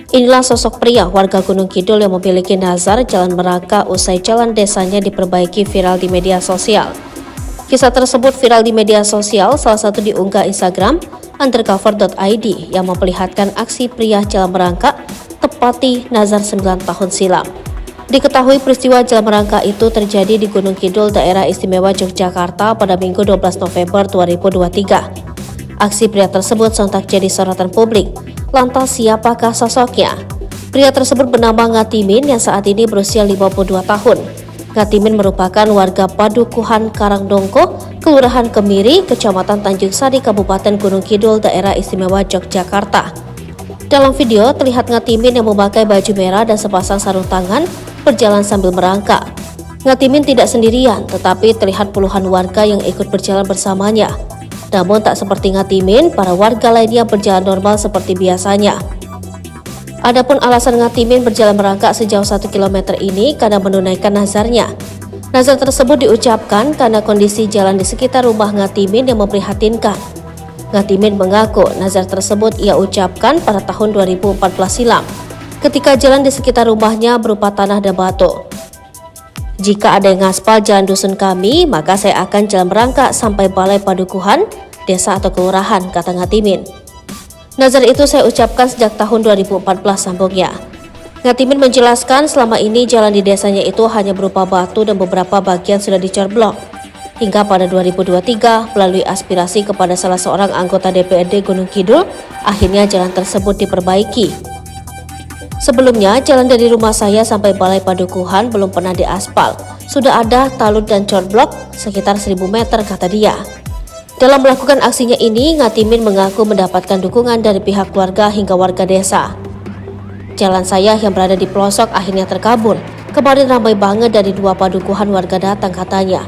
Inilah sosok pria warga Gunung Kidul yang memiliki nazar jalan merangka usai jalan desanya diperbaiki viral di media sosial. Kisah tersebut viral di media sosial, salah satu diunggah Instagram undercover.id yang memperlihatkan aksi pria jalan merangka tepati nazar 9 tahun silam. Diketahui peristiwa jalan merangka itu terjadi di Gunung Kidul, daerah istimewa Yogyakarta pada Minggu 12 November 2023. Aksi pria tersebut sontak jadi sorotan publik. Lantas siapakah sosoknya? Pria tersebut bernama Ngatimin yang saat ini berusia 52 tahun. Ngatimin merupakan warga Padukuhan Karangdongko, Kelurahan Kemiri, Kecamatan Tanjung Sari, Kabupaten Gunung Kidul, daerah istimewa Yogyakarta. Dalam video terlihat Ngatimin yang memakai baju merah dan sepasang sarung tangan berjalan sambil merangkak. Ngatimin tidak sendirian, tetapi terlihat puluhan warga yang ikut berjalan bersamanya. Namun tak seperti Ngatimin, para warga lainnya berjalan normal seperti biasanya. Adapun alasan Ngatimin berjalan merangkak sejauh 1 km ini karena menunaikan nazarnya. Nazar tersebut diucapkan karena kondisi jalan di sekitar rumah Ngatimin yang memprihatinkan. Ngatimin mengaku nazar tersebut ia ucapkan pada tahun 2014 silam, ketika jalan di sekitar rumahnya berupa tanah dan batu. Jika ada yang ngaspal jalan dusun kami, maka saya akan jalan merangkak sampai balai padukuhan, desa atau kelurahan, kata Ngatimin. Nazar itu saya ucapkan sejak tahun 2014, sambungnya. Ngatimin menjelaskan selama ini jalan di desanya itu hanya berupa batu dan beberapa bagian sudah dicorblok. Hingga pada 2023, melalui aspirasi kepada salah seorang anggota DPRD Gunung Kidul, akhirnya jalan tersebut diperbaiki. Sebelumnya, jalan dari rumah saya sampai balai padukuhan belum pernah diaspal. Sudah ada talud dan corblok sekitar 1000 meter, kata dia. Dalam melakukan aksinya ini, Ngatimin mengaku mendapatkan dukungan dari pihak keluarga hingga warga desa. Jalan saya yang berada di pelosok akhirnya terkabul. Kemarin ramai banget dari 2 padukuhan warga datang, katanya.